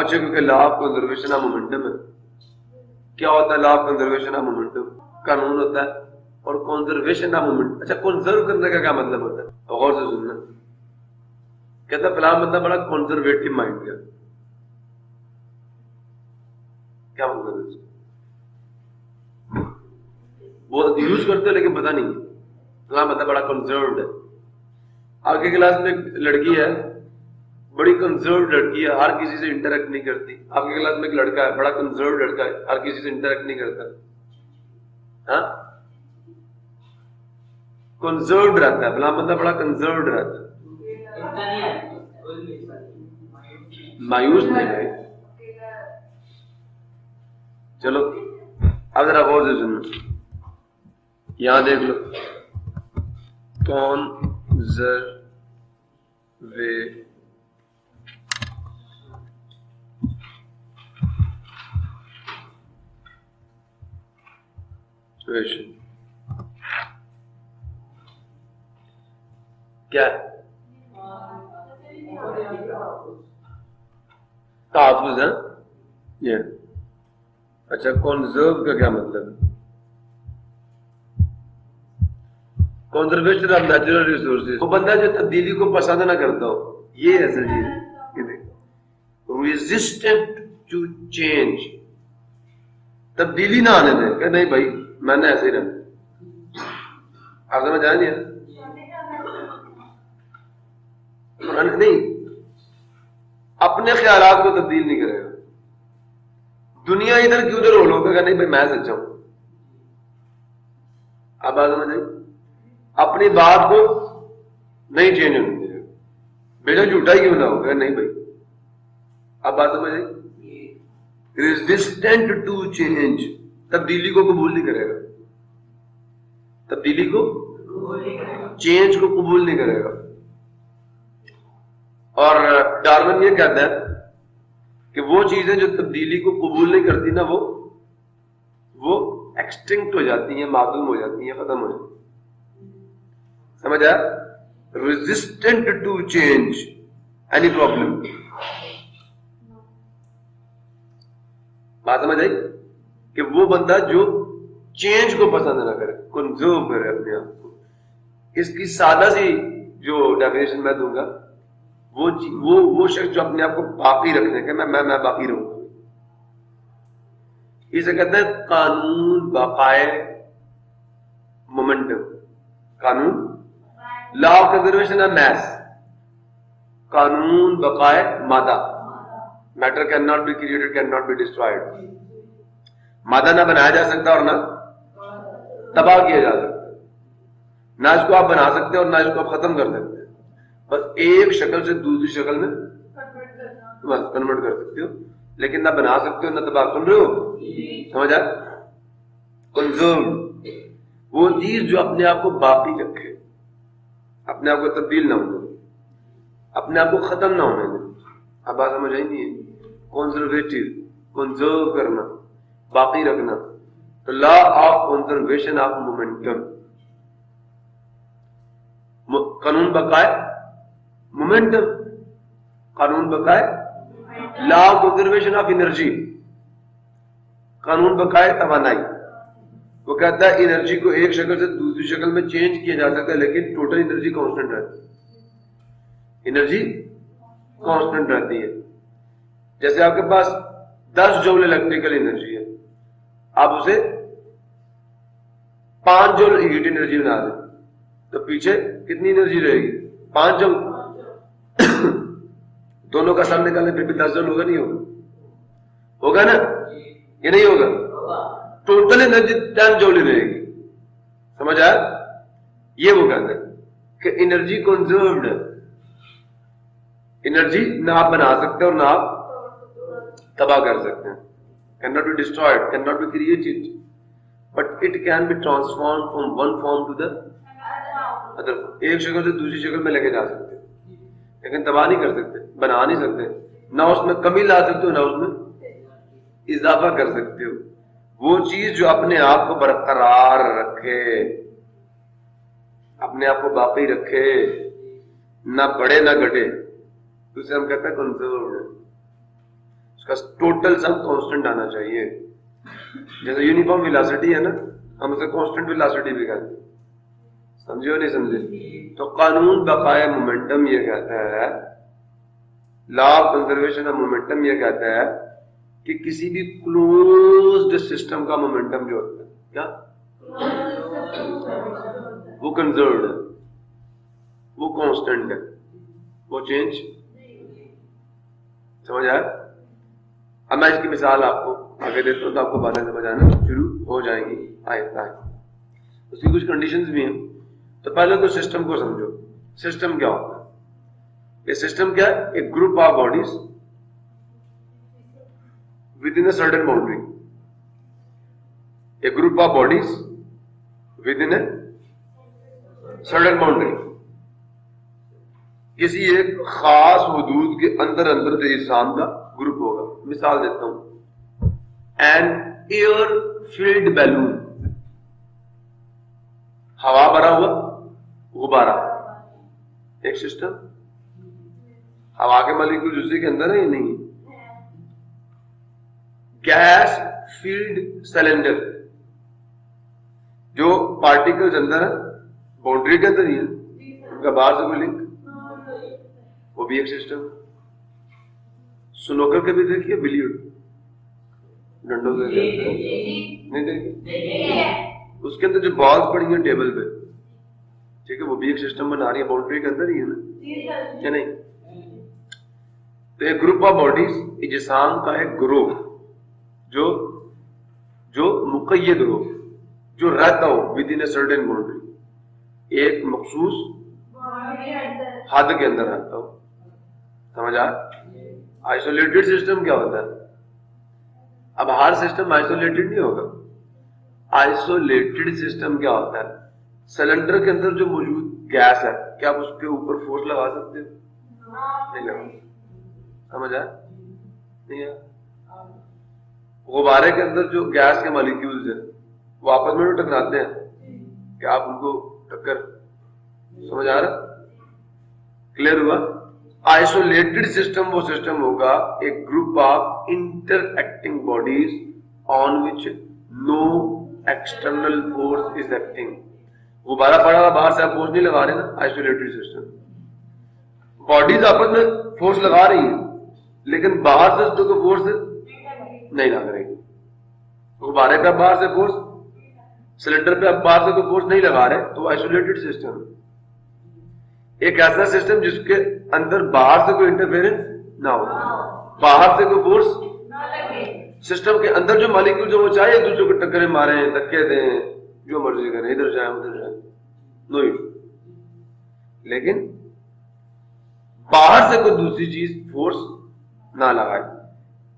अच्छा, क्योंकि law of conservation of momentum है। क्या होता है law of conservation of momentum? कानून होता है। और कंजर्वेशन ऑफ मोमेंटम, अच्छा कंजर्व करने का क्या मतलब होता है? गौर से सुनना। कहता है फलां बंदा बड़ा कंजर्वेटिव माइंड का। क्या मतलब है? वो यूज करते हैं लेकिन पता नहीं है। फलां बंदा बड़ा कंजर्व्ड है। आगे क्लास में एक लड़की है, बड़ी कंजर्व लड़की है, हर किसी से इंटरेक्ट नहीं करती। आपके क्लास में एक लड़का है, बड़ा कंजर्व लड़का है, हर किसी से इंटरेक्ट नहीं करता। हाँ, कंजर्व्ड रहता है, भला बंदा बड़ा कंजर्व्ड रहता है। मायूस नहीं है। चलो अब जरा गौर से सुनो, यहां देख लो, कंजर्वेशन क्या है? तहफ़्फ़ुज़ है ये। अच्छा, कंजर्व का क्या मतलब है? Conservation of natural resources. वो बंदा जो तब्दीली को पसंद ना करता हो, ये है सर। ये रेजिस्टेंट टू चेंज, तब्दीली ना आने दें कि नहीं भाई मैंने ऐसे ही रहना। आप समझ आए नहीं? नहीं, अपने ख्यालात को तब्दील नहीं करेगा। दुनिया इधर की उधर हो लोगे, नहीं भाई मैं सच्चा हूं। आप बात समझ आई? अपनी बात को नहीं चेंज होने देगा, बेटा झूठा ही क्यों ना होगा, नहीं भाई। आप बात समझ आई? रेजिस्टेंट टू चेंज, तब्दीली को कबूल नहीं करेगा, तब्दीली को, चेंज को कबूल नहीं करेगा। और डार्विन ये कहता है कि वो चीजें जो तब्दीली को कबूल नहीं करती ना, वो एक्सटिंक्ट हो जाती हैं, मादूम हो जाती हैं, खत्म हो जाती हैं। समझ आया? Resistant to change, any problem? बात समझ आई? कि वो बंदा जो चेंज को पसंद ना करे, कंजर्व करे अपने आप को। इसकी सादा सी जो डेफिनेशन मैं दूंगा, वो शख्स जो अपने आप को बाकी रखने के मैं बाकी रहूंगा, इसे कहते हैं कानून बकाए मोमेंटम। कानून, law of conservation of mass, कानून बकाए मादा। Matter can not be created, can not be destroyed. मादा ना बनाया जा सकता और ना तबाह किया जा सकता, ना इसको आप बना सकते और ना इसको आप खत्म कर सकते। बस एक शक्ल से दूसरी शक्ल में बस कन्वर्ट कर सकते हो, लेकिन ना बना सकते हो ना तबाह। सुन रहे हो? समझ आया? कंजर्व, वो चीज जो अपने आप को बाकी रखे, अपने आप को तब्दील ना होने दे, अपने आप को खत्म ना होने दे। अब बात समझ आई नहीं है? कंजर्वेटिव, कंजर्व करना, बाकी रखना। तो law of conservation of momentum, कानून बकाए मोमेंटम, कानून बकाए law of conservation of energy, कानून बकाए तवानाई। वो कहता है एनर्जी को एक शक्ल से दूसरी शक्ल में चेंज किया जा सकता है, लेकिन टोटल एनर्जी कांस्टेंट रहती है। एनर्जी कांस्टेंट रहती है। जैसे आपके पास 10 जूल इलेक्ट्रिकल एनर्जी है, आप उसे 5 जूल हीट एनर्जी बना दें तो पीछे कितनी एनर्जी रहेगी? 5 जूल। दोनों का सम निकालने फिर भी 10 जूल होगा, नहीं होगा? होगा ना? ये नहीं होगा? टोटल एनर्जी 10 जूल रहेगी। समझ आया? ये वो कहते हैं कि एनर्जी कंजर्व्ड है। एनर्जी ना आप बना सकते हो और ना आप तबाह कर सकते हैं। Can not be destroyed, can not be created, but it can be transform from one form to the other. एक शक्ल से दूसरी शक्ल में लेके जा सकते, लेकिन तबाह नहीं कर सकते, बना नहीं सकते। ना उसमें कमी ला सकते हो, ना उसमें इजाफा कर सकते हो। वो चीज जो अपने आप को बरकरार रखे, अपने आप को बाकी रखे, ना बढ़े ना घटे, तो उसे हम कहते हैं कंजर्व्ड। उसका टोटल सम कांस्टेंट आना चाहिए। जैसे यूनिफॉर्म वेलोसिटी है ना, हम उसे कांस्टेंट वेलोसिटी भी कहते हैं। समझे हो नहीं समझे? तो कानून बकाए मोमेंटम ये कहता है, law of conservation of momentum ये कहता है कि किसी भी क्लोज्ड सिस्टम का मोमेंटम जो होता है क्या वो कंजर्व्ड है, वो कांस्टेंट है, वो चेंज। समझ आया? अब मैं इसकी मिसाल आपको आगे देता हूं तो आपको बातें समझ आना शुरू हो जाएंगी आहिस्ता आहिस्ता। उसकी कुछ कंडीशंस भी हैं। तो पहले तो सिस्टम को समझो। सिस्टम क्या होता है? ये सिस्टम क्या है? एक group of bodies within a certain boundary. A group of bodies with in a certain boundary, किसी एक खास हदूद के अंदर अंदर अजसाम का ग्रुप होगा। मिसाल देता हूं, एन एयर फिल्ड बैलून, हवा भरा हुआ गुब्बारा, एक सिस्टम। हवा के मॉलिक्यूल उसी के अंदर है या नहीं? गैस फील्ड सिलेंडर, जो पार्टिकल्स अंदर है बाउंड्री के अंदर ही है, उनका बाहर से कोई लिंक, वो भी एक सिस्टम। स्नूकर के भी देखिए, बिलियर्ड डंडों से नहीं देखिए, उसके अंदर जो बॉल्स पड़ी है टेबल पे, ठीक है, वो भी एक सिस्टम बना रही है, बाउंड्री के अंदर ही है ना, या नहीं? तो एक ग्रुप ऑफ बॉडीज इजसाम का एक ग्रुप जो जो मुकय्यद हो, जो रहता हो with in a certain boundary, एक मखसूस हद के अंदर रहता हो। समझ आ? आइसोलेटेड सिस्टम क्या होता है? अब हर सिस्टम आइसोलेटेड नहीं होगा। आइसोलेटेड सिस्टम क्या होता है? सिलेंडर के अंदर जो मौजूद गैस है, क्या आप उसके ऊपर फोर्स लगा सकते हो? नहीं लगा। समझ आया? नहीं है। गुब्बारे के अंदर जो गैस के मॉलिक्यूल्स हैं वो आपस में टकराते हैं, क्या आप उनको टक्कर? समझ आ रहा? क्लियर हुआ? आइसोलेटेड सिस्टम वो सिस्टम होगा, एक group of interacting bodies on which no external force is acting. गुब्बारा पड़ा हुआ, बाहर से आप फोर्स नहीं लगा रहे ना, आइसोलेटेड सिस्टम। बॉडीज आपस में फोर्स लगा रही है, लेकिन बाहर से उसको फोर्स नहीं लग रही। गुब्बारे पे आप बाहर से फोर्स, सिलेंडर पे आप बाहर से कोई फोर्स नहीं लगा रहे, तो आइसोलेटेड सिस्टम। एक ऐसा सिस्टम जिसके अंदर बाहर से कोई इंटरफेरेंस ना हो, बाहर से कोई फोर्स ना लगे, सिस्टम के अंदर जो मॉलिक्यूल जो वो चाहे एक दूसरे को टक्करें मारे, धक्के दें, जो मर्जी करें, इधर जाए उधर जाए, नो इशू। लेकिन बाहर से कोई दूसरी चीज फोर्स ना लगाए।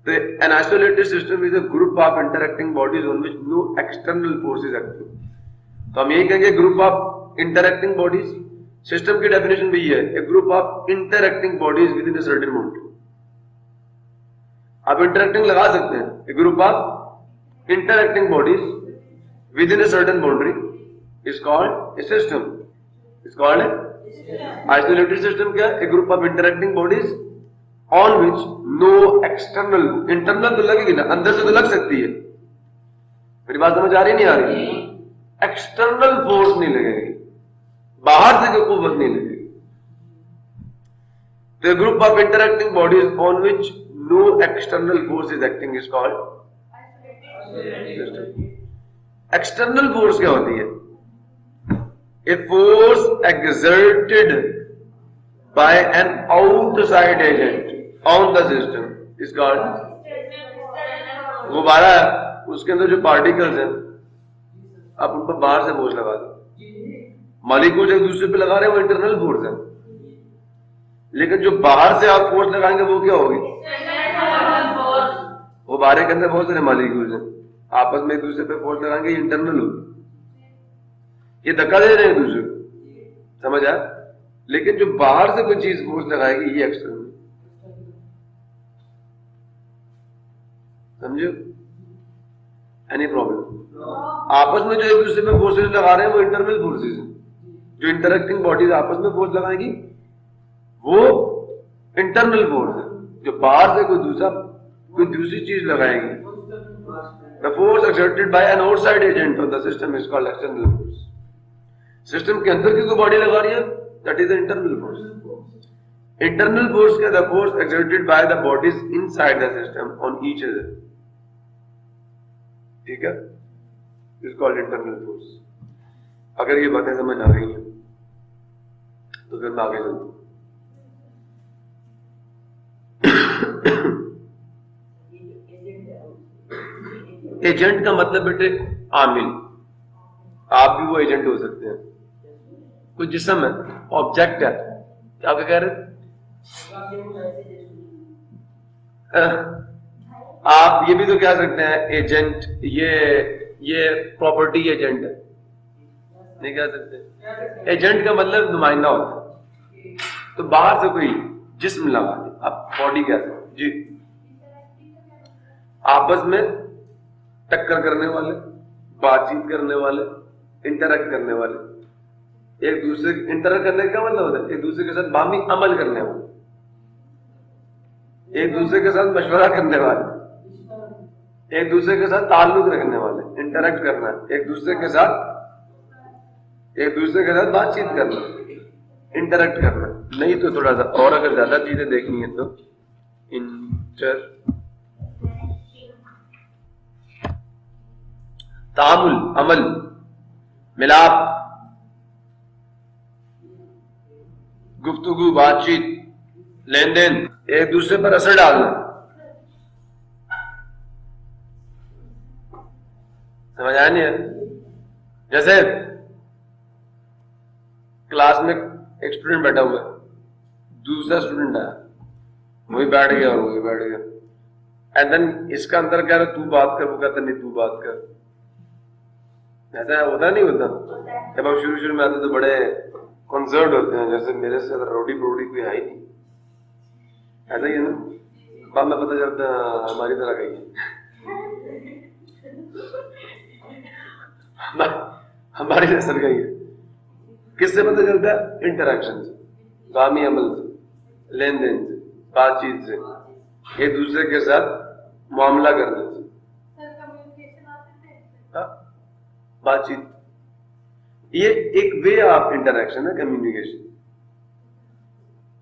तो an isolated system is a group of interacting bodies on which no external force is acting. तो हम यही कहेंगे group of interacting bodies. System की डेफिनेशन भी है, a group of interacting bodies within a certain boundary. आप interacting लगा सकते हैं, a group of interacting bodies within a certain boundary is called a system, is called a isolated system. क्या? A group of interacting bodies on which no external, internal तो लगेगी ना, अंदर से तो लग सकती है, मेरी बात समझ आ रही नहीं आ रही? एक्सटर्नल फोर्स नहीं लगेगी, बाहर से कोई कुव्वत नहीं लगेगी। तो group of interacting bodies on which no external force is acting is called system. External force क्या होती है? A force exerted by an outside agent on the system is called. गुब्बारा है, उसके अंदर जो पार्टिकल्स हैं आप उन पर बाहर से फोर्स लगा दो, मॉलिक्यूल्स एक दूसरे पे लगा रहे हैं, वो इंटरनल फोर्स है। लेकिन जो बाहर से आप फोर्स लगाएंगे वो क्या होगी? वो बाहर के अंदर बहुत सारे मॉलिक्यूल्स हैं, आपस में एक दूसरे पे फोर्स लगाएंगे, ये इंटरनल होगी, ये धक्का दे रहे हैं एक दूसरे को। समझ आया? लेकिन जो बाहर से कोई चीज फोर्स लगाएगी ये एक्सटर्नल। समझो? Any problem? आपस में जो एक दूसरे में फोर्सेज लगा रहे हैं वो इंटरनल फोर्सेज हैं। जो इंटरएक्टिंग बॉडीज आपस में फोर्स लगाएगी वो इंटरनल फोर्स है। जो बाहर से कोई दूसरा कोई दूसरी चीज लगाएंगे। The force exerted by an outside agent on the system is called external force. System के अंदर की कोई बॉडी लगा रही है, that is the internal force. Internal force क्या, the force exerted by the bodies inside the system on each other, ठीक है, इज कॉल्ड इंटरनल फोर्स। अगर ये बातें समझ आ रही हैं तो फिर मैं आगे चलता हूं। एजेंट का मतलब बेटे आमिल, आप भी वो एजेंट हो सकते हैं। कोई जिस्म है, ऑब्जेक्ट है, क्या कह रहे, आप ये भी तो कह सकते हैं एजेंट, ये प्रॉपर्टी एजेंट है, नहीं कह सकते। एजेंट का मतलब नुमाइंदा होता है। तो बाहर से कोई जिस्म लगा दे, आप बॉडी कह सकते जी, आपस में टक्कर करने वाले, बातचीत करने वाले, इंटरेक्ट करने वाले, एक दूसरे इंटरेक्ट करने का मतलब होता है एक दूसरे के साथ बामी अमल करने वाले, एक दूसरे के साथ मशवरा करने वाले, एक दूसरे के साथ ताल्लुक रखने वाले, इंटरेक्ट करना, एक दूसरे के साथ बातचीत करना, इंटरेक्ट करना। नहीं तो थोड़ा सा और अगर ज्यादा चीजें देखनी है तो तामुल, अमल, मिलाप, गुफ्तगू, बातचीत, लेन देन, एक दूसरे पर असर डालना। समझ आया नहीं है? जैसे क्लास में एक स्टूडेंट बैठा हुआ है, दूसरा स्टूडेंट आया, वही बैठ गया और वही बैठ गया, एंड देन इसका अंदर कह रहा तू बात कर, वो कहता नहीं तू बात कर। ऐसा होता नहीं होता? जब आप शुरू में आते तो बड़े कंसर्ट होते हैं, जैसे मेरे से रोडी प्रोडी कोई है ही नहीं, ऐसा ही है ना। बाद में पता चलता हमारी तरह का ही है, हमारी नस्ल का ही है। किससे पता चलता है? इंटरेक्शन से, बामी अमल से, लेन देन से, बातचीत से, एक दूसरे के साथ मामला करने से, बातचीत। ये एक वे ऑफ इंटरेक्शन है, कम्युनिकेशन।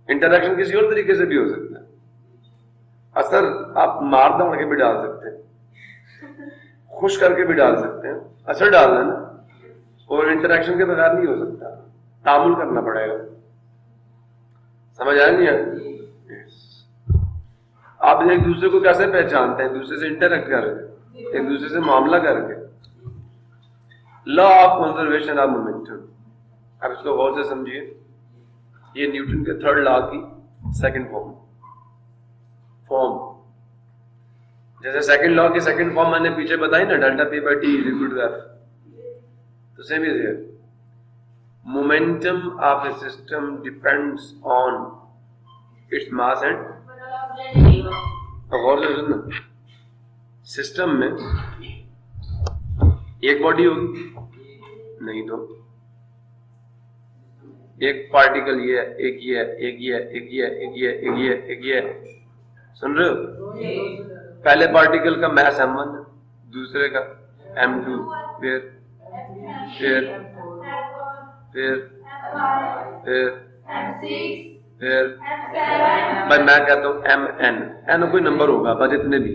इंटरेक्शन किसी और तरीके से भी हो सकता है। असर आप मार दौड़ के भी डाल सकते हैं, खुश करके भी डाल सकते हैं, असर डालना है ना। और इंटरेक्शन के बगैर नहीं हो सकता, तामुल करना पड़ेगा। समझ आया नहीं है? आप एक दूसरे को कैसे पहचानते हैं? दूसरे से इंटरेक्ट करके, एक दूसरे से मामला करके। Law of conservation of momentum, अब इसको गौर से समझिए। ये न्यूटन के थर्ड लॉ की सेकंड फॉर्म। जैसे सेकंड लॉ की सेकंड फॉर्म मैंने पीछे बताई ना, delta P by T is equal to F, तो same is here. Momentum of a system depends on its mass and, गौर से सुनना, सिस्टम में एक बॉडी होगी, नहीं तो एक पार्टिकल ये है, एक ये है, एक ये है, एक ये है, एक ये है, एक ये है, एक ये है। सुन रहे हो? पहले पार्टिकल का मैस m1 है, दूसरे का m2, फिर भाई मैं कहता हूं mn, n कोई नंबर होगा, बस इतने भी।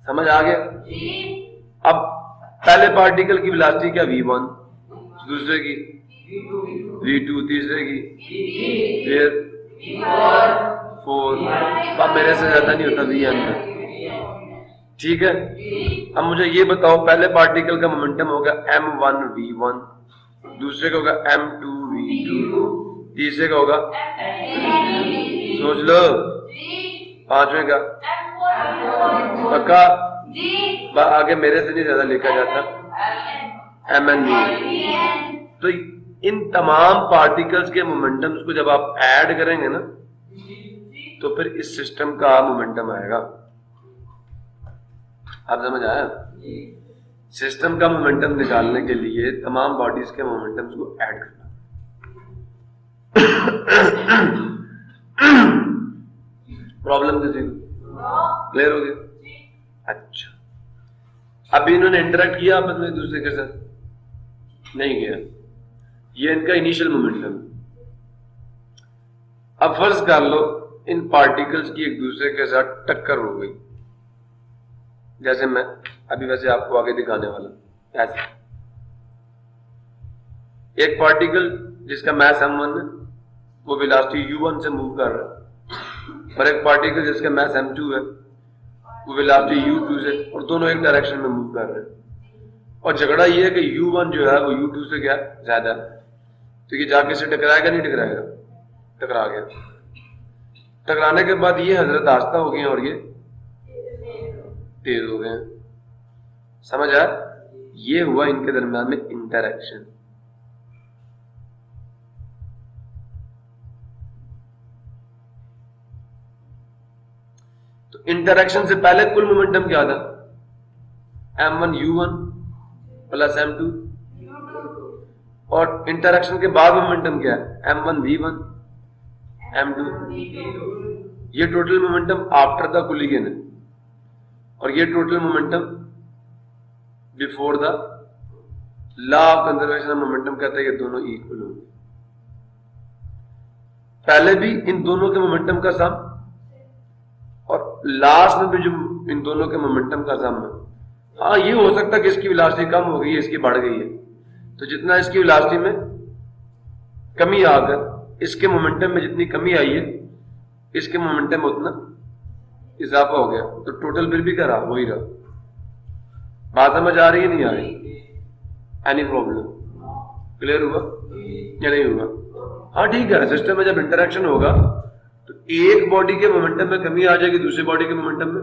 समझ आ गया? अब पहले पार्टिकल की वेलोसिटी क्या, v1, दूसरे की v2, तीसरे की फिर 4, अब मेरे से ज्यादा नहीं होता vn में, ठीक है। अब मुझे ये बताओ, पहले पार्टिकल का मोमेंटम होगा m1 v1, दूसरे का होगा m2 v2, तीसरे का होगा, सोच लो, पांचवें का पक्का, आगे मेरे से नहीं ज्यादा लिखा जाता, mn v। तो इन तमाम पार्टिकल्स के मोमेंटम्स को जब आप ऐड करेंगे ना, तो फिर इस सिस्टम का मोमेंटम आएगा। आप समझ आया? सिस्टम का मोमेंटम निकालने के लिए तमाम बॉडीज के मोमेंटम्स को ऐड करना। प्रॉब्लम किसी को? क्लियर हो गया? अच्छा, अभी इन्होंने इंटरेक्ट किया आपस में एक दूसरे के साथ? नहीं किया। ये इनका इनिशियल मोमेंटम। अब फर्ज कर लो इन पार्टिकल्स की एक दूसरे के साथ टक्कर हो गई, जैसे मैं अभी वैसे आपको आगे दिखाने वाला। ऐसे एक पार्टिकल जिसका मास m1 है वो वेलोसिटी u1 से मूव कर रहा है, और एक पार्टिकल जिसका मास m2 है वो वेलोसिटी u2 से, और दोनों एक डायरेक्शन में मूव कर रहे हैं। और झगड़ा ये है कि u1 जो है वो u2 से क्या ज्यादा है, तो ये जाके से टकराएगा नहीं टकराएगा? टकरा गया। टकराने के बाद ये हजरत आस्ता हो गए और ये तेज हो गए। समझ आया? ये हुआ इनके दरमियान में इंटरेक्शन। तो इंटरेक्शन से पहले कुल मोमेंटम क्या था? m1 u1 प्लस m2, और इंटरेक्शन के बाद मोमेंटम क्या है? m1 v1 m2। ये total momentum after the collision है, और ये total momentum before the law of conservation of momentum कहता है ये दोनों इक्वल होंगे। पहले भी इन दोनों के मोमेंटम का सम, और लास्ट में भी जो इन दोनों के मोमेंटम का सम है। हाँ, ये हो सकता है कि इसकी वेलोसिटी कम हो गई है, इसकी बढ़ गई है, तो जितना इसकी वेलोसिटी में कमी आकर इसके मोमेंटम में जितनी कमी आई है, इसके मोमेंटम में उतना इजाफा हो गया, तो टोटल बिल भी क्या रहा? वही रहा। बात समझ आ रही है? नहीं आ रही? Any problem? क्लियर हुआ या नहीं हुआ? हाँ ठीक है। सिस्टम में जब इंटरेक्शन होगा तो एक बॉडी के मोमेंटम में कमी आ जाएगी दूसरी बॉडी के मोमेंटम में,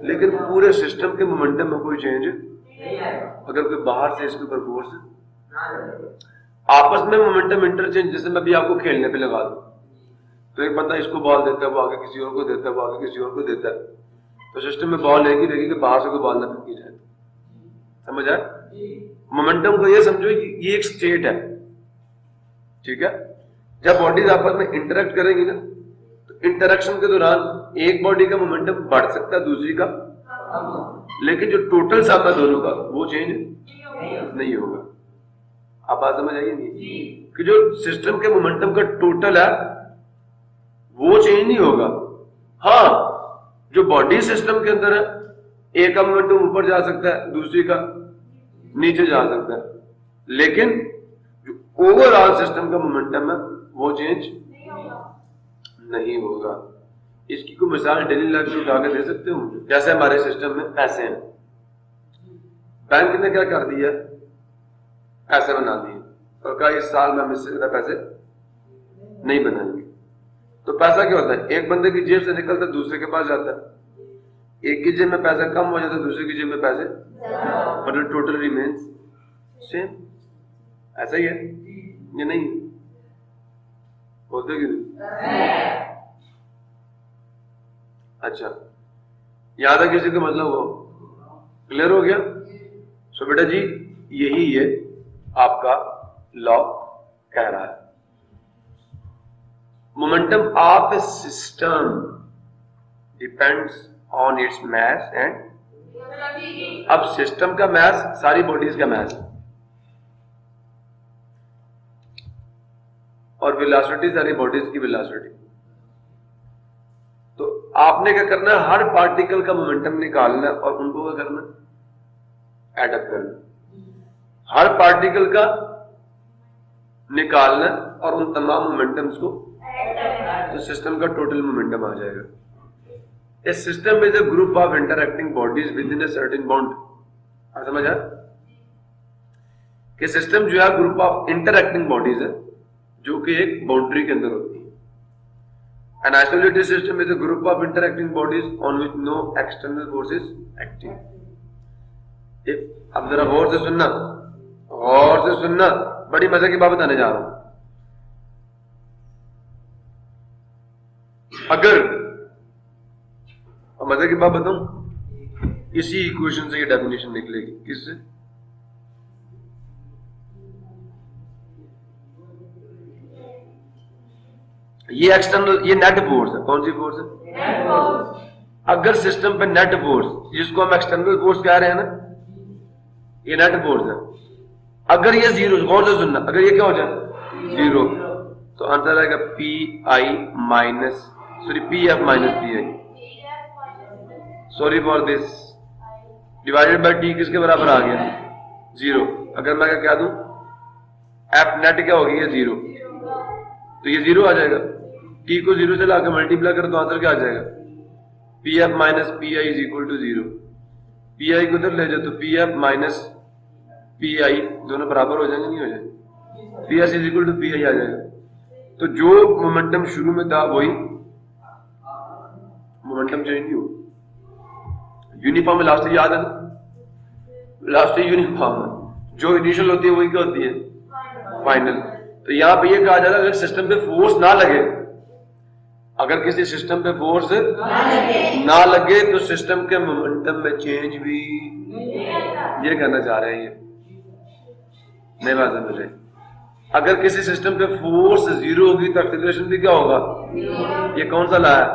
लेकिन पूरे सिस्टम के मोमेंटम में कोई चेंज अगर कोई बाहर से इसके ऊपर फोर्स आपस में मोमेंटम इंटरचेंज, जैसे मैं भी आपको खेलने पे लगा दूं तो एक बंदा इसको बॉल देता है, वो आगे किसी और को देता है, वो आगे किसी और को देता है, तो सिस्टम में बॉल एक ही रहेगी कि बाहर से कोई बॉल ना फेंकी जाए। समझ आए? मोमेंटम को ये समझो ये एक स्टेट है, ठीक है? जब बॉडीज आपस में इंटरेक्ट करेंगी ना, तो इंटरेक्शन के दौरान एक बॉडी का मोमेंटम बढ़ सकता है दूसरी का, लेकिन जो टोटल सम है दोनों का वो चेंज नहीं होगा। आप बात समझ आइए? नहीं कि जो सिस्टम के मोमेंटम का टोटल है वो चेंज नहीं होगा। हाँ, जो बॉडी सिस्टम के अंदर है, एक का मोमेंटम ऊपर जा सकता है, दूसरी का नीचे जा सकता है, लेकिन जो ओवरऑल सिस्टम का मोमेंटम है वो चेंज नहीं होगा। इसकी कोई मिसाल डेली लाइफ में उठा के दे सकते हो? जैसे हमारे सिस्टम में पैसे हैं, बैंक ने क्या कर दिया? पैसे बना दिए और कहा इस साल में हम इससे ज्यादा पैसे नहीं बनाएंगे। तो पैसा क्या होता है? एक बंदे की जेब से निकलता दूसरे के पास जाता है, एक की जेब में पैसा कम हो जाता है, दूसरे की जेब में पैसे, मतलब टोटल रिमेन्स सेम। ऐसा ही है ये? नहीं होते कि अच्छा, याद है किसी को? मतलब वो क्लियर हो गया? सो बेटा जी यही है आपका लॉ कह रहा है, momentum of a system depends on its mass and. अब सिस्टम का मास सारी बॉडीज का मास और वेलोसिटी सारी बॉडीज की वेलोसिटी। तो आपने क्या करना है? हर पार्टिकल का मोमेंटम निकालना और उनको क्या करना? एडअप करना। हर पार्टिकल का निकालना और उन तमाम मोमेंटम्स को, तो सिस्टम का टोटल मोमेंटम आ जाएगा। A system is a group of interacting bodies within a certain bound. आप समझ आया कि सिस्टम जो है ग्रुप ऑफ इंटरएक्टिंग बॉडीज है जो कि एक बाउंड्री के अंदर होती है। An isolated system is a group of interacting bodies on which no external force is acting. अब जरा गौर से सुनना, गौर से सुनना, बड़ी मजे की बात बताने जा रहा हूं। अगर मजे की बात बताऊं, इसी इक्वेशन से ये डेफिनेशन निकलेगी। किससे? ये एक्सटर्नल, ये नेट फोर्स है। कौन सी फोर्स है? Net force. अगर सिस्टम पे नेट फोर्स, जिसको हम एक्सटर्नल फोर्स कह रहे हैं ना, ये नेट फोर्स है, अगर ये जीरो, गौर से सुनना, अगर ये क्या हो जाए जीरो, तो आंसर आएगा P I minus, sorry P F minus P I, sorry for this, divided by T किसके बराबर आ गया जीरो। अगर मैं क्या दूं, एफ नेट क्या होगी, ये जीरो, तो ये जीरो आ जाएगा। टी को जीरो से लाकर मल्टीप्लाई करो तो आंसर क्या आ जाएगा, P F minus P I is equal to zero. P I को उधर ले जाओ तो P F minus P I दोनों बराबर हो जाएंगे, नहीं हो जाएंगे, P S is equal to P I आ जाएगा। तो जो मोमेंटम शुरू में था वही मोमेंटम चेंज नहीं हो, यूनिफॉर्म इलास्टिक याद है ना, इलास्टिक यूनिफॉर्म है, जो इनिशियल होती है वही क्या होती है फाइनल। तो यहां पे ये कहा जा रहा है अगर सिस्टम पे फोर्स ना लगे, अगर किसी सिस्टम पे फोर्स ना लगे तो सिस्टम के मोमेंटम में चेंज भी, ये कहना चाह रहे हैं ये, नहीं बात समझ रहे। अगर किसी सिस्टम पे फोर्स जीरो होगी तो एक्सीलरेशन भी क्या होगा, ये कौन सा ला है,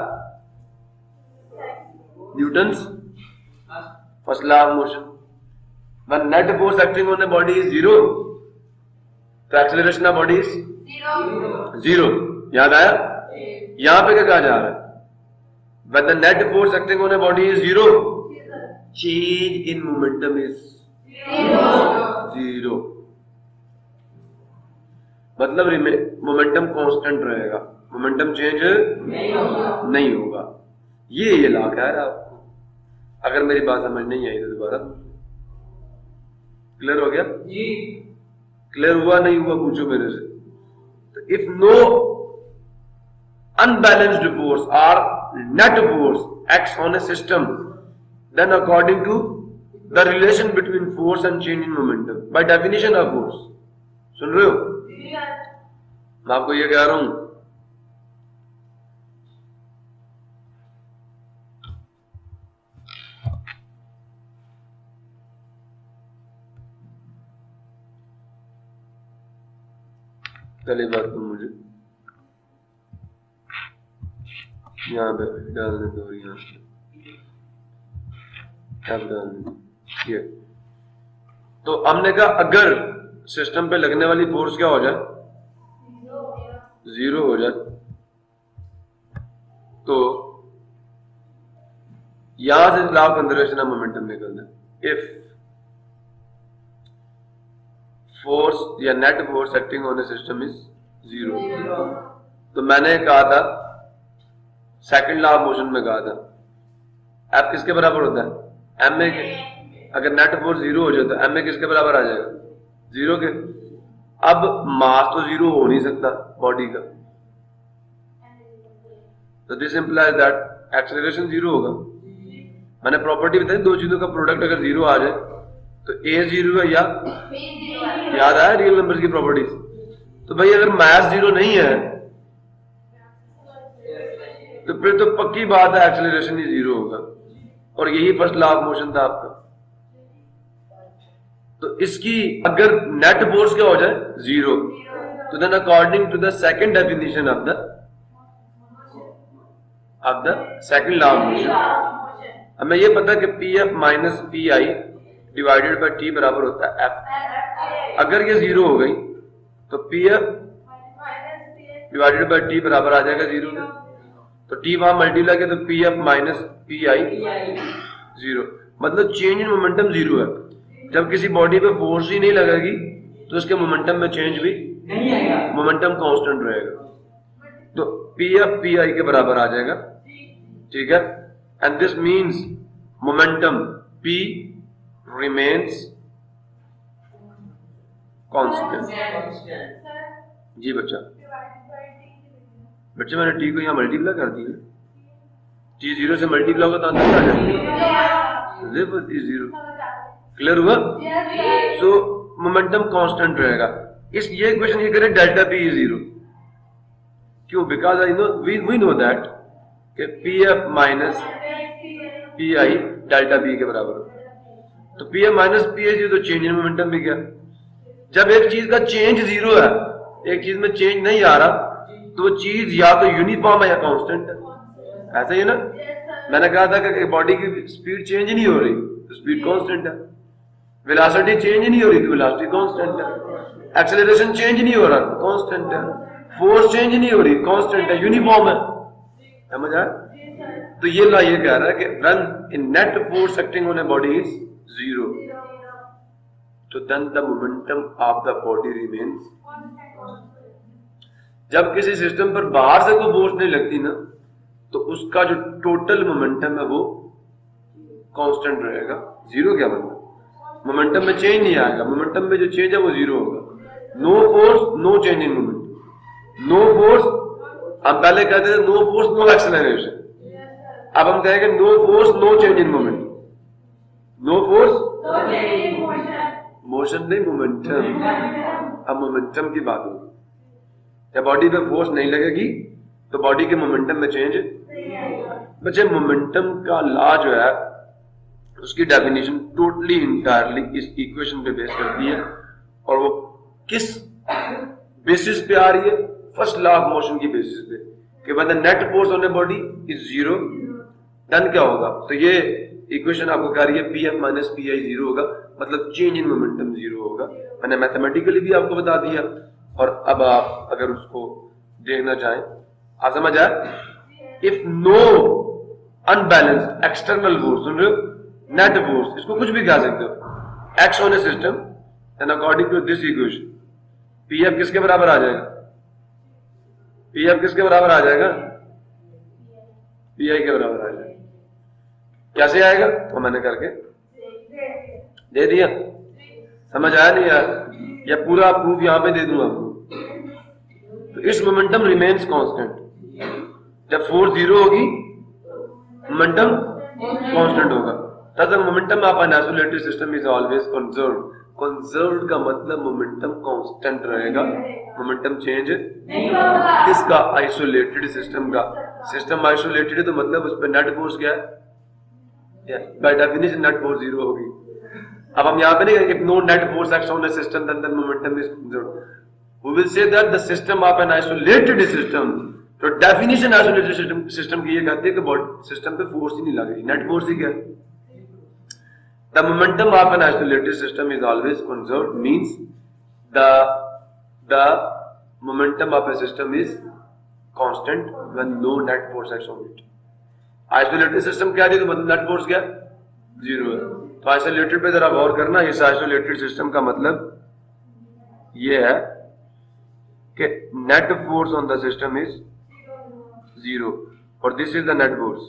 Newton's first law of motion. When net force acting on a body is zero, तो acceleration of body is zero. याद आया, यहां पे क्या कहा जा रहा है, when the net force acting on a body is zero, change in momentum is zero, मतलब मोमेंटम कांस्टेंट रहेगा, मोमेंटम चेंज नहीं होगा। ये ला कह रहा है आपको। अगर मेरी बात समझ नहीं आई तो दोबारा, क्लियर हो गया जी, क्लियर हुआ नहीं हुआ पूछो मेरे से। तो if no unbalanced force or net force acts on a system, then according to the relation between force and change in momentum, by definition of force, सुन रहे हो, मैं आपको ये कह रहा हूं, पहली बात तो मुझे यहाँ पे डालने दो, यहाँ अब डालने दो ये। तो हमने कहा अगर सिस्टम पे लगने वाली फोर्स क्या हो जाए, जीरो हो जाए, तो यहां से law of conservation of momentum निकलता है। इफ फोर्स या net force acting on a system is zero, तो मैंने कहा था सेकंड लॉ ऑफ मोशन में कहा था एफ किसके बराबर होता है, एम ए के। अगर नेट फोर्स जीरो हो जाए तो एम ए किसके बराबर आ जाएगा, जीरो के। अब मास तो जीरो हो नहीं सकता बॉडी का, तो this implies that acceleration zero होगा। मैंने प्रॉपर्टी बताई, दो चीजों का प्रोडक्ट अगर जीरो आ जाए तो ए जीरो है या, याद आया रियल नंबर की प्रॉपर्टीज। तो भाई अगर मास जीरो नहीं है तो फिर तो पक्की बात है एक्सेलरेशन ही जीरो होगा, और यही फर्स्ट लॉ ऑफ मोशन था आपका। तो इसकी अगर नेट फोर्स क्या हो जाए जीरो, तो then according to the second definition of the second law of motion, हमें ये पता है कि P F minus P I divided by T बराबर होता है एफ। अगर ये जीरो हो गई तो P F divided by T बराबर आ जाएगा जीरो के, तो टी वहां मल्टीप्लाई किया तो P F minus P I zero, मतलब चेंज इन मोमेंटम जीरो है। जब किसी बॉडी पे फोर्स ही नहीं लगेगी तो उसके मोमेंटम में चेंज भी नहीं आएगा, मोमेंटम कांस्टेंट रहेगा। तो पी एफ पी आई के बराबर आ जाएगा, ठीक है। And this means momentum P remains constant. जी बच्चा, बच्चे मैंने टी को यहाँ मल्टीप्लाई कर दिया, टी जीरो से मल्टीप्लाई होगा तो आंसर आ जाएगा जीरो। क्लियर हुआ? सो मोमेंटम कांस्टेंट रहेगा। इस ये क्वेश्चन ये करें डेल्टा पी इज जीरो, क्यों? Because I know we know that कि P F minus P I delta P के बराबर। तो P F minus P I तो चेंज इन मोमेंटम भी क्या? जब एक चीज का चेंज जीरो है, एक चीज में चेंज नहीं आ रहा, तो वो चीज या तो यूनिफॉर्म है या कांस्टेंट है, ऐसा ही है ना। मैंने कहा था कि बॉडी की स्पीड चेंज नहीं हो रही तो स्पीड कांस्टेंट है, वेलोसिटी चेंज नहीं हो रही तो वेलोसिटी कांस्टेंट है, एक्सेलरेशन चेंज नहीं हो रहा कांस्टेंट है, फोर्स चेंज नहीं हो रही कांस्टेंट है, यूनिफॉर्म है। समझ आया? तो ये ला ये कह रहा है कि when in net force acting on a body is zero, तो then the momentum of the body remains. जब किसी सिस्टम पर बाहर से कोई फोर्स नहीं लगती ना, तो उसका जो टोटल मोमेंटम है वो कांस्टेंट रहेगा। जीरो क्या मतलब? मोमेंटम में चेंज नहीं आएगा, मोमेंटम में जो चेंज है वो जीरो होगा। No force no change in momentum, no force, हम पहले कहते थे नो फोर्स नो एक्सेलरेशन, अब हम कहेंगे no force no change in momentum. No force motion नहीं, मोमेंटम। अब मोमेंटम की बात होगी, जब बॉडी पे फोर्स नहीं लगेगी तो बॉडी के मोमेंटम में चेंज। बच्चे मोमेंटम का लॉ जो है उसकी डेफिनेशन टोटली इंटायरली इस इक्वेशन पे बेस करती है, और वो किस बेसिस पे आ रही है? फर्स्ट लॉ ऑफ मोशन की बेसिस पे, कि when the net force on a body is zero then क्या होगा? तो ये इक्वेशन आपको कह रही है P F minus P I zero होगा, मतलब चेंज इन मोमेंटम जीरो होगा। मैंने मैथमेटिकली भी आपको बता दिया, और अब आप अगर उसको देखना चाहें, आप समझ आए? If no unbalanced external force, सुन रहे हो, नेट फोर्स, इसको कुछ भी कह सकते हो, acts on a system, then according to this equation P F किसके बराबर आ जाएगा? पी एफ किसके बराबर आ जाएगा? पी आई के बराबर आ जाएगा। कैसे आएगा? तो मैंने करके दे दिया। समझ आया नहीं यार? या पूरा प्रूफ यहां पे दे दूं आपको? तो इस मोमेंटम रिमेन्स कांस्टेंट। जब फोर्स जीरो होगी मोमेंटम कांस्टेंट होगा। तब momentum of an isolated system is always conserved. Conserved का मतलब मोमेंटम कांस्टेंट रहेगा, मोमेंटम चेंज नहीं होगा। किसका? आइसोलेटेड सिस्टम का। सिस्टम आइसोलेटेड है तो मतलब उस पर नेट फोर्स क्या है? By definition net force zero होगी। अब हम यहाँ पे नहीं, if no net force acts on a system then the momentum is conserved. We will say that the system of an isolated system, तो डेफिनेशन आइसोलेटेड सिस्टम की ये कहती है कि बॉडी सिस्टम पे फोर्स ही नहीं लग रही, नेट फोर्स ही क्या है? The momentum of an isolated system is always conserved, means the momentum of a system is constant when no net force acts on it. Isolated system क्या थी? तो मतलब net force क्या? जीरो है। तो isolated पे जरा गौर करना, इस isolated system का मतलब ये है कि net force on the system is zero और this is the net force।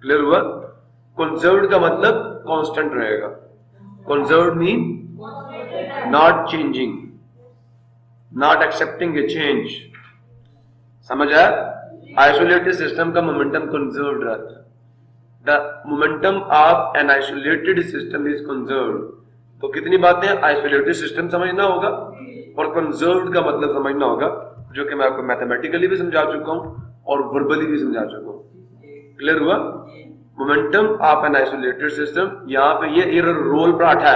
Clear हुआ? कंजर्व्ड का मतलब कांस्टेंट रहेगा। Conserved mean not changing, not accepting A change. समझ आया? आइसोलेटेड सिस्टम का मोमेंटम कंजर्व्ड रहता है। The momentum of an isolated system is conserved. तो कितनी बातें? आइसोलेटेड सिस्टम समझना होगा और कंजर्व्ड का मतलब समझना होगा, जो कि मैं आपको मैथमेटिकली भी समझा चुका हूं और वर्बली भी समझा चुका हूं। क्लियर हुआ? Momentum of an isolated system, यहाँ पे ये रोल प्लॉट है,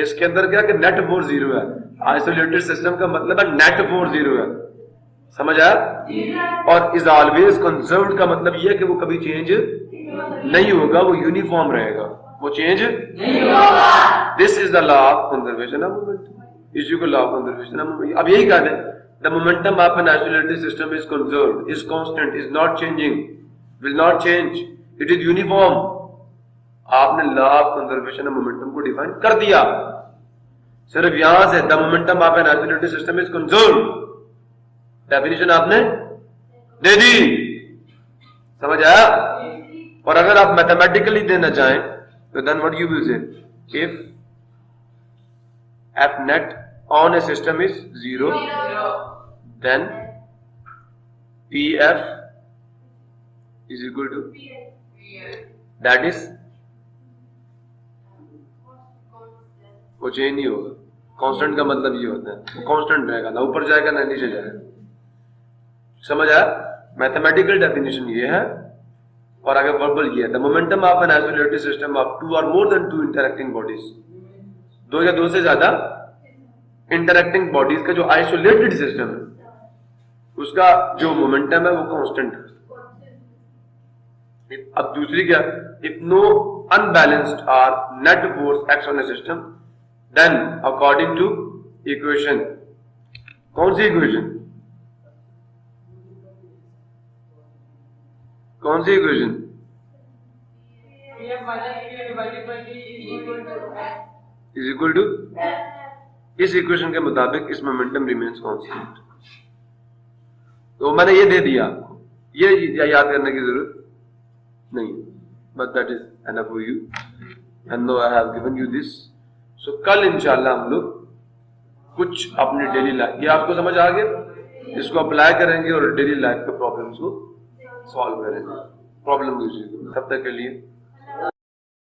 इसके अंदर क्या कि नेट फोर्स जीरो है। आइसोलेटेड सिस्टम का मतलब है नेट फोर्स जीरो है। समझ आया? और इज ऑलवेज कंजर्व्ड का मतलब ये है कि वो कभी चेंज नहीं होगा, वो यूनिफॉर्म रहेगा, वो चेंज नहीं होगा। This is the law of conservation of momentum. इसी को law of conservation of momentum. अब यही कहते हैं, the momentum of an isolated system is conserved, is constant, is not changing, will not change, it is uniform. आपने law of conservation of momentum को define कर दिया। सिर्फ यहां से the momentum of an isolated system is conserved, definition आपने दे दी। समझ आया? और अगर आप मैथमेटिकली देना चाहें तो then what you will say, if F net on a system is zero then P F is equal to, that is, वो चेंज नहीं होगा। कांस्टेंट का मतलब ये होता है, वो कांस्टेंट रहेगा, ना ऊपर जाएगा ना नीचे जाएगा। समझ आया? मैथमेटिकल डेफिनेशन ये है, और अगर वर्बल ये है, the momentum of an isolated system of two और more than two interacting bodies, दो या दो से ज्यादा इंटरैक्टिंग बॉडीज का जो आइसोलेटेड सिस्टम है उसका जो मोमेंटम है वो कांस्टेंट है। अब दूसरी क्या, if no unbalanced or net force act on a system then according to equation, कौन सी इक्वेशन, कौन सी इक्वेशन, इज इक्वल टू, इस इक्वेशन के मुताबिक इस मोमेंटम रिमेन्स कांस्टेंट। तो मैंने ये दे दिया आपको, ये याद करने की जरूरत नहीं, but that is enough for you and no I have given you this. So कल इंशाल्लाह हम लोग कुछ अपनी डेली लाइफ, ये आपको समझ आ गया, इसको अप्लाई करेंगे और डेली लाइफ के प्रॉब्लम्स को सॉल्व करेंगे, प्रॉब्लम तब तक के लिए